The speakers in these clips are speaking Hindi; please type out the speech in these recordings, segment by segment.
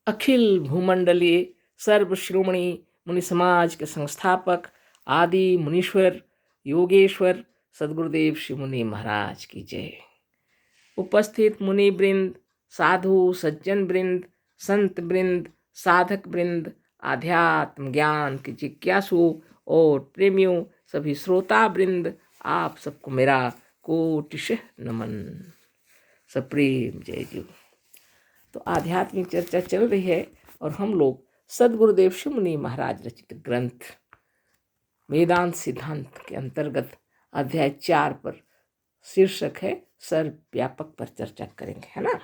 अखिल भूमंडलीय सर्वश्रोमणी मुनि समाज के संस्थापक आदि मुनीश्वर योगेश्वर सदगुरुदेव श्री मुनि महाराज की जय। उपस्थित मुनि वृंद, साधु सज्जन वृंद, संत वृंद, साधक वृंद, आध्यात्म ज्ञान के जिज्ञासु और प्रेमियों, सभी श्रोता वृंद, आप सबको मेरा कोटिशः नमन, सप्रेम जय जू। तो आध्यात्मिक चर्चा चल रही है और हम लोग सदगुरुदेव श्री मुनि महाराज रचित ग्रंथ वेदांत सिद्धांत के अंतर्गत अध्याय 4 पर शीर्षक है सर्वव्यापक पर चर्चा करेंगे, है ना।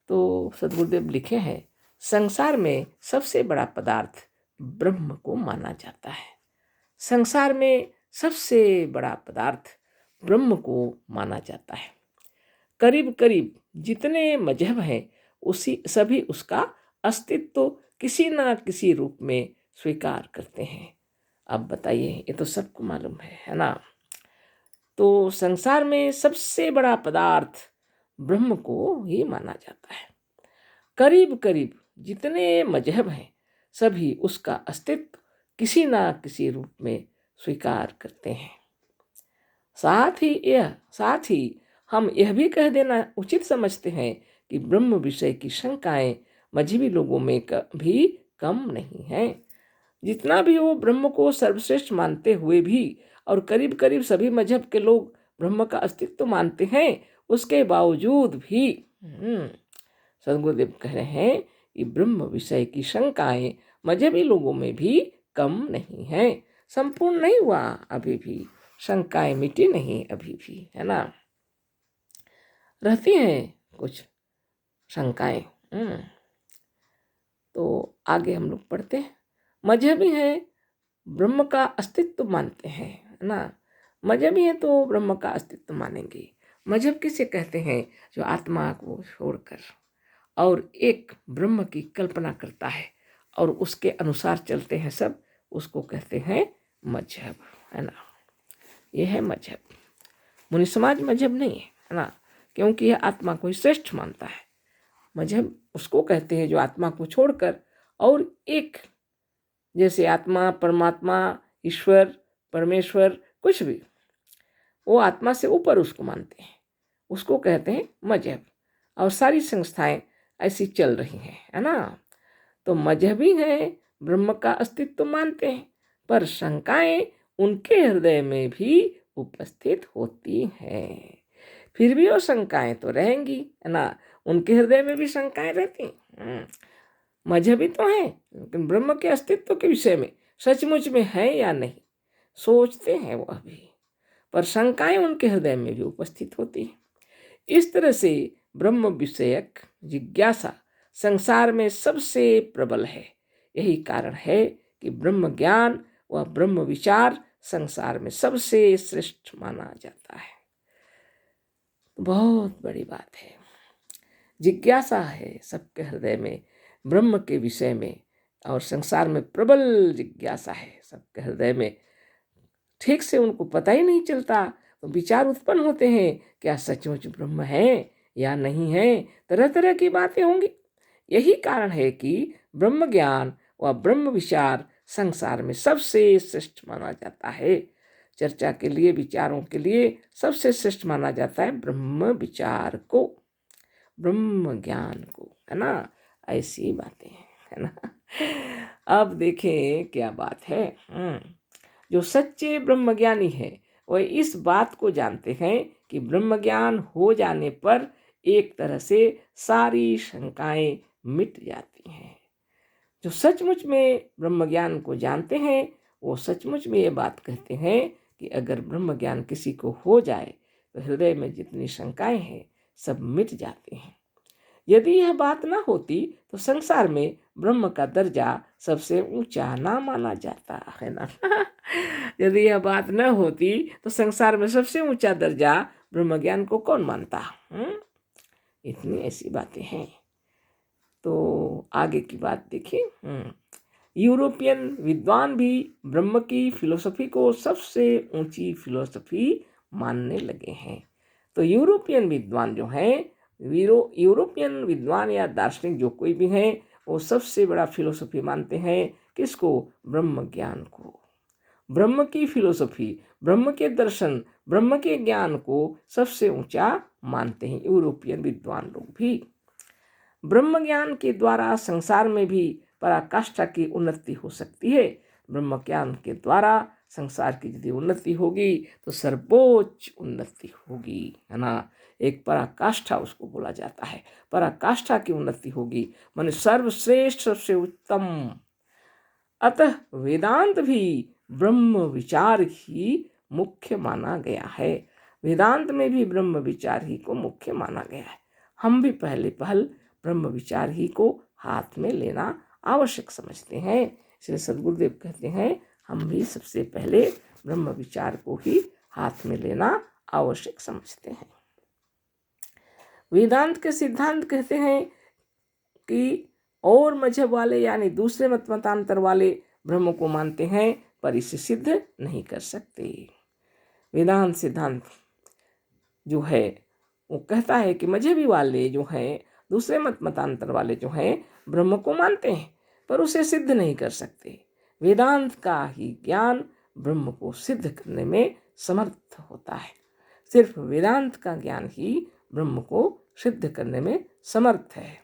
तो सदगुरुदेव लिखे हैं, संसार में सबसे बड़ा पदार्थ ब्रह्म को माना जाता है। संसार में सबसे बड़ा पदार्थ ब्रह्म को माना जाता है। करीब करीब जितने मजहब हैं उसी सभी उसका अस्तित्व किसी न किसी रूप में स्वीकार करते हैं। अब बताइए, ये तो सबको मालूम है ना। तो संसार में सबसे बड़ा पदार्थ ब्रह्म को ही माना जाता है। करीब करीब जितने मजहब हैं सभी उसका अस्तित्व किसी न किसी रूप में स्वीकार करते हैं। साथ ही हम यह भी कह देना उचित समझते हैं कि ब्रह्म विषय की शंकाएं मजहबी लोगों में भी कम नहीं हैं। जितना भी वो ब्रह्म को सर्वश्रेष्ठ मानते हुए भी और करीब करीब सभी मजहब के लोग ब्रह्म का अस्तित्व मानते हैं, उसके बावजूद भी सदगुरुदेव कह रहे हैं कि ब्रह्म विषय की शंकाएं मजहबी लोगों में भी कम नहीं हैं। संपूर्ण नहीं हुआ अभी भी, शंकाएं मिटी नहीं अभी भी, है ना। रहती हैं कुछ शंकाएं। तो आगे हम लोग पढ़ते हैं। मजहबी हैं ब्रह्म का अस्तित्व मानते हैं, है ना। मजहबी हैं तो ब्रह्म का अस्तित्व मानेंगे। मजहब किसे कहते हैं? जो आत्मा को छोड़कर और एक ब्रह्म की कल्पना करता है और उसके अनुसार चलते हैं सब, उसको कहते हैं मजहब, है ना। यह है मजहब। मुनि समाज मजहब नहीं है ना, क्योंकि यह आत्मा को ही श्रेष्ठ मानता है। मजहब उसको कहते हैं जो आत्मा को छोड़कर और एक, जैसे आत्मा, परमात्मा, ईश्वर, परमेश्वर, कुछ भी, वो आत्मा से ऊपर उसको मानते हैं, उसको कहते हैं मजहब। और सारी संस्थाएं ऐसी चल रही हैं, है ना। तो मजहबी हैं, ब्रह्म का अस्तित्व मानते हैं, पर शंकाएं उनके हृदय में भी उपस्थित होती हैं। फिर भी वो शंकाएं तो रहेंगी, है ना। उनके हृदय में भी शंकाएं रहती हैं। मजहबी तो हैं, लेकिन ब्रह्म के अस्तित्व के विषय में सचमुच में है या नहीं सोचते हैं वो अभी, पर शंकाएं उनके हृदय में भी उपस्थित होती हैं। इस तरह से ब्रह्म विषयक जिज्ञासा संसार में सबसे प्रबल है। यही कारण है कि ब्रह्म ज्ञान व ब्रह्म विचार संसार में सबसे श्रेष्ठ माना जाता है। बहुत बड़ी बात है। जिज्ञासा है सबके हृदय में ब्रह्म के विषय में, और संसार में प्रबल जिज्ञासा है सबके हृदय में। ठीक से उनको पता ही नहीं चलता, तो विचार उत्पन्न होते हैं, क्या सचमुच ब्रह्म है या नहीं है। तरह तरह की बातें होंगी। यही कारण है कि ब्रह्म ज्ञान व ब्रह्म विचार संसार में सबसे श्रेष्ठ माना जाता है। चर्चा के लिए, विचारों के लिए सबसे श्रेष्ठ माना जाता है ब्रह्म विचार को, ब्रह्म ज्ञान को, है ना। ऐसी बातें हैं, है ना। अब देखें क्या बात है। जो सच्चे ब्रह्मज्ञानी है वह इस बात को जानते हैं कि ब्रह्म ज्ञान हो जाने पर एक तरह से सारी शंकाएं मिट जाती हैं। जो सचमुच में ब्रह्म ज्ञान को जानते हैं वो सचमुच में ये बात कहते हैं कि अगर ब्रह्म ज्ञान किसी को हो जाए तो हृदय में जितनी शंकाएं हैं सब मिट जाती हैं। यदि यह बात ना होती तो संसार में ब्रह्म का दर्जा सबसे ऊंचा ना माना जाता, है ना। यदि यह बात न होती तो संसार में सबसे ऊंचा दर्जा ब्रह्म ज्ञान को कौन मानता। इतनी ऐसी बातें हैं। तो आगे की बात देखिए। यूरोपियन विद्वान भी ब्रह्म की फिलोसफी को सबसे ऊंची फिलोसफी मानने लगे हैं। तो यूरोपियन विद्वान जो हैं यूरोपियन विद्वान या दार्शनिक जो कोई भी हैं वो सबसे बड़ा फिलोसफी मानते हैं किसको? ब्रह्म ज्ञान को। ब्रह्म की फिलोसफी, ब्रह्म के दर्शन, ब्रह्म के ज्ञान को सबसे ऊंचा मानते हैं यूरोपियन विद्वान लोग भी। ब्रह्म ज्ञान के द्वारा संसार में भी पराकाष्ठा की उन्नति हो सकती है। ब्रह्म ज्ञान के द्वारा संसार की यदि उन्नति होगी तो सर्वोच्च उन्नति होगी, है ना। एक पराकाष्ठा उसको बोला जाता है, पराकाष्ठा की उन्नति होगी, माने सर्वश्रेष्ठ सबसे उत्तम। अतः वेदांत भी ब्रह्म विचार ही मुख्य माना गया है। वेदांत में भी ब्रह्म विचार ही को मुख्य माना गया है। हम भी पहले पहल ब्रह्म विचार ही को हाथ में लेना आवश्यक समझते हैं। इसलिए सदगुरुदेव कहते हैं हम भी सबसे पहले ब्रह्म विचार को ही हाथ में लेना आवश्यक समझते हैं। वेदांत के सिद्धांत कहते हैं कि और मजहब वाले यानी दूसरे मतांतर वाले ब्रह्म को मानते हैं पर इसे सिद्ध नहीं कर सकते। वेदांत सिद्धांत जो है वो कहता है कि मजहबी वाले जो हैं, दूसरे मतांतर वाले जो हैं ब्रह्म को मानते हैं पर उसे सिद्ध नहीं कर सकते। वेदांत का ही ज्ञान ब्रह्म को सिद्ध करने में समर्थ होता है। सिर्फ वेदांत का ज्ञान ही ब्रह्म को सिद्ध करने में समर्थ है।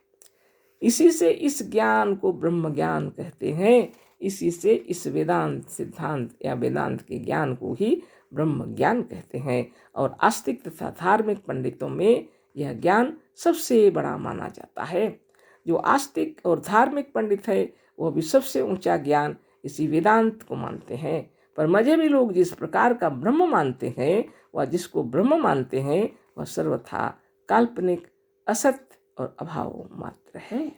इसी से इस ज्ञान को ब्रह्म ज्ञान कहते हैं। इसी से इस वेदांत सिद्धांत या वेदांत के ज्ञान को ही ब्रह्म ज्ञान कहते हैं। और आस्तिक तथा धार्मिक पंडितों में यह ज्ञान सबसे बड़ा माना जाता है। जो आस्तिक और धार्मिक पंडित है वह भी सबसे ऊंचा ज्ञान इसी वेदांत को मानते हैं। पर मजहबी लोग जिस प्रकार का ब्रह्म मानते हैं वह जिसको ब्रह्म मानते हैं वह सर्वथा काल्पनिक, असत्य और अभाव मात्र है।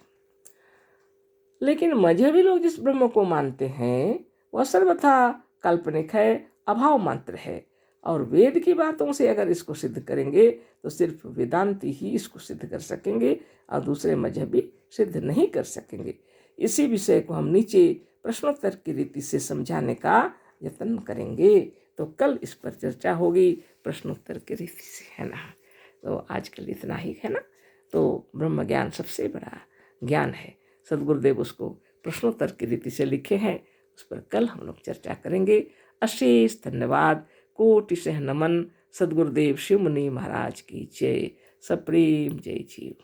लेकिन मजहबी लोग जिस ब्रह्म को मानते हैं वह सर्वथा काल्पनिक है, अभाव मात्र है। और वेद की बातों से अगर इसको सिद्ध करेंगे तो सिर्फ वेदांती ही इसको सिद्ध कर सकेंगे और दूसरे मजहबी सिद्ध नहीं कर सकेंगे। इसी विषय को हम नीचे प्रश्नोत्तर की रीति से समझाने का यत्न करेंगे। तो कल इस पर चर्चा होगी प्रश्नोत्तर की रीति से, है ना। तो आज के लिए इतना ही, है ना। तो ब्रह्म ज्ञान सबसे बड़ा ज्ञान है। सदगुरुदेव उसको प्रश्नोत्तर की रीति से लिखे हैं, उस पर कल हम लोग चर्चा करेंगे। अशेष धन्यवाद, कोटि सह नमन। सदगुरुदेव शिव मुनि महाराज की जय। सप्रेम जय जीव।